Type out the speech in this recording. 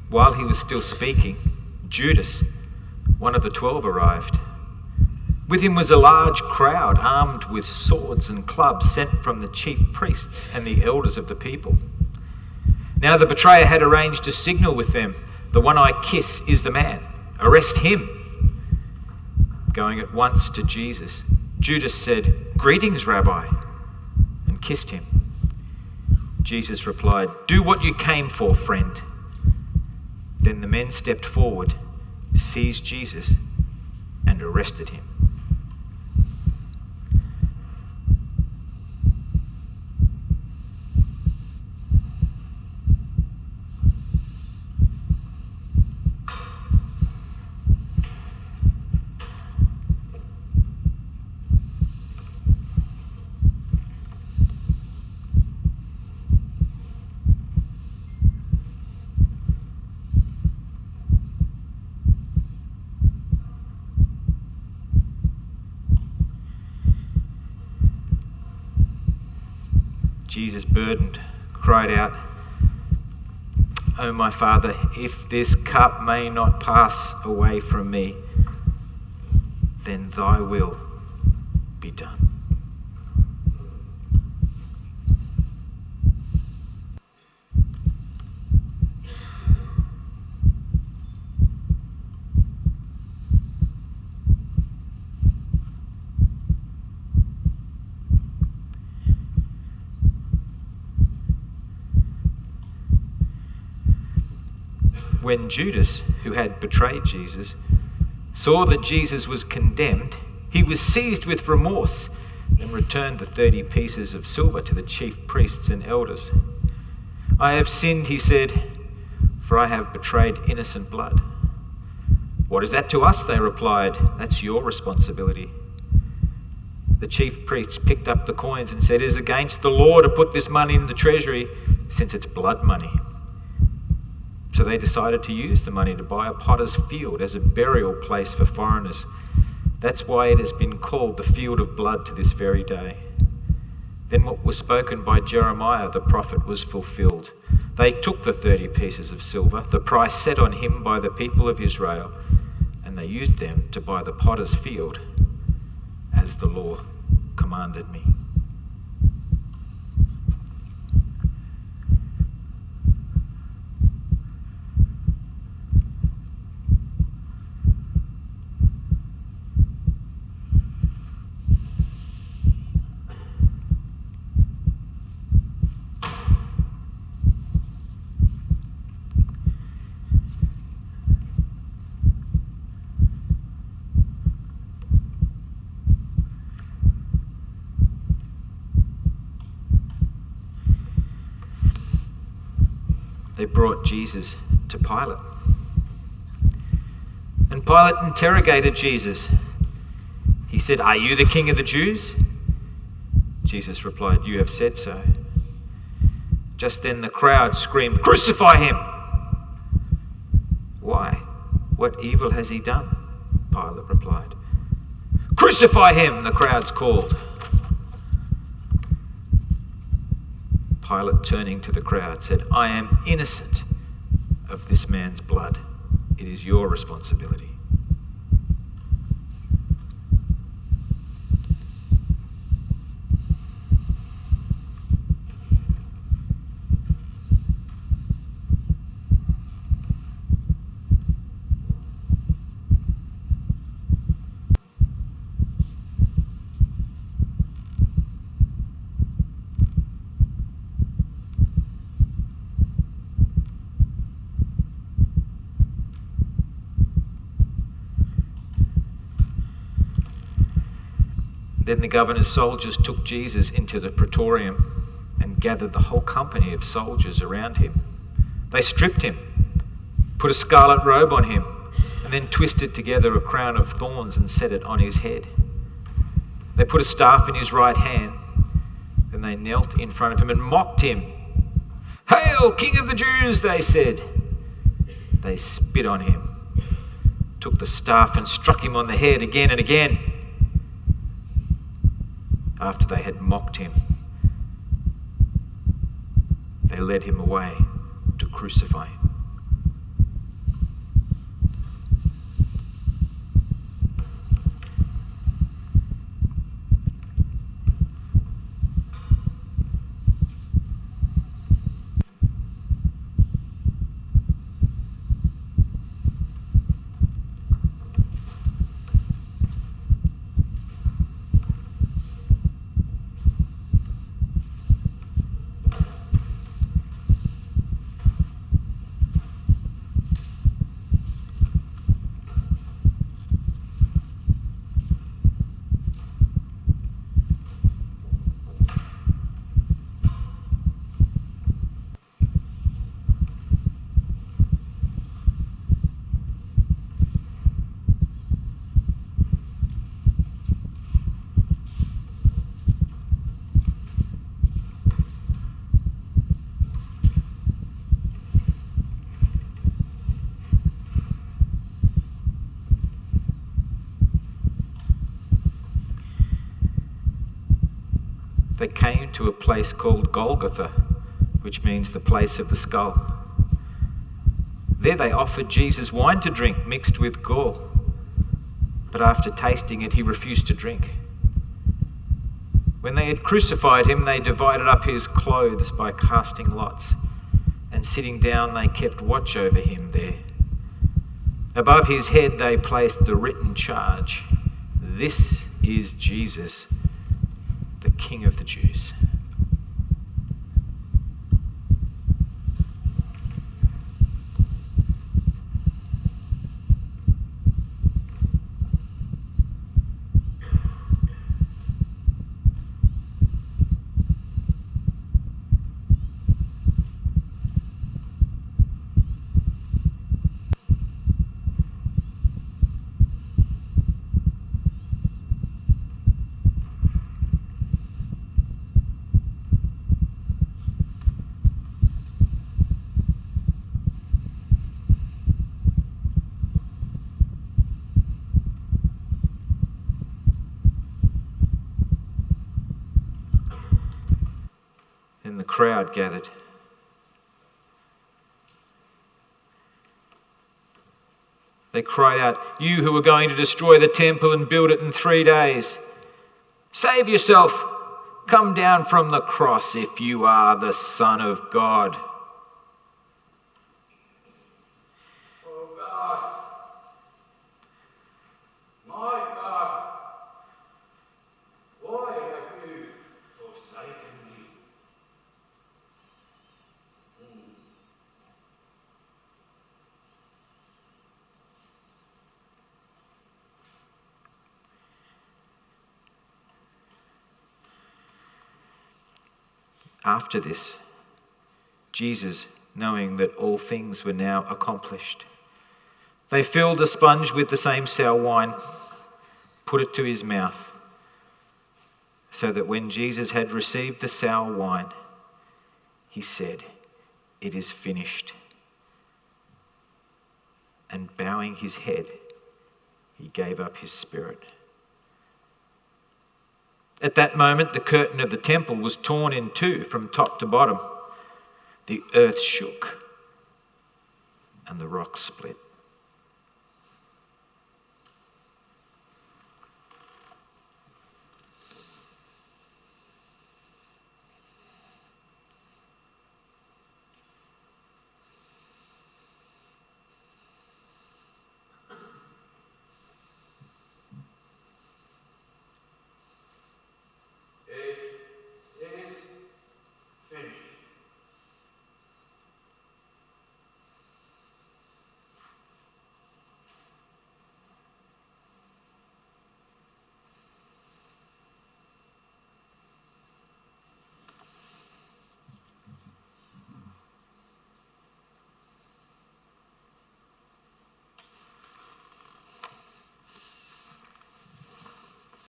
While he was still speaking, Judas, one of the 12, arrived. With him was a large crowd armed with swords and clubs sent from the chief priests and the elders of the people. Now the betrayer had arranged a signal with them. "The one I kiss is the man. Arrest him." Going at once to Jesus, Judas said, "Greetings, Rabbi," and kissed him. Jesus replied, "Do what you came for, friend." Then the men stepped forward, seized Jesus, and arrested him. Jesus, burdened, cried out, "O my Father, if this cup may not pass away from me, then thy will be done." When Judas, who had betrayed Jesus, saw that Jesus was condemned, he was seized with remorse and returned the 30 pieces of silver to the chief priests and elders. "I have sinned," he said, "for I have betrayed innocent blood." "What is that to us?" they replied. "That's your responsibility." The chief priests picked up the coins and said, "It is against the law to put this money in the treasury, since it's blood money." So they decided to use the money to buy a potter's field as a burial place for foreigners. That's why it has been called the Field of Blood to this very day. Then what was spoken by Jeremiah the prophet was fulfilled. They took the 30 pieces of silver, the price set on him by the people of Israel, and they used them to buy the potter's field as the law commanded me. They brought Jesus to Pilate. And Pilate interrogated Jesus. He said, "Are you the king of the Jews?" Jesus replied, "You have said so." Just then the crowd screamed, "Crucify him!" "Why? What evil has he done?" Pilate replied. "Crucify him!" the crowds called. Pilate, turning to the crowd, said, "I am innocent of this man's blood. It is your responsibility." Then the governor's soldiers took Jesus into the praetorium and gathered the whole company of soldiers around him. They stripped him, put a scarlet robe on him, and then twisted together a crown of thorns and set it on his head. They put a staff in his right hand. Then they knelt in front of him and mocked him. "Hail, King of the Jews," they said. They spit on him, took the staff and struck him on the head again and again. After they had mocked him, they led him away to crucify him. they came to a place called Golgotha, which means the place of the skull. There they offered Jesus wine to drink mixed with gall, but after tasting it, he refused to drink. When they had crucified him, they divided up his clothes by casting lots, and sitting down, they kept watch over him there. Above his head they placed the written charge, "This is Jesus, the King of the Jews." Then the crowd gathered. They cried out, "You who are going to destroy the temple and build it in 3 days, save yourself. Come down from the cross if you are the Son of God." Oh God, my God, why have you forsaken me? After this, Jesus, knowing that all things were now accomplished, they filled a sponge with the same sour wine, put it to his mouth, so that when Jesus had received the sour wine, he said, "It is finished." And bowing his head, he gave up his spirit. At that moment, the curtain of the temple was torn in two from top to bottom. The earth shook and the rocks split.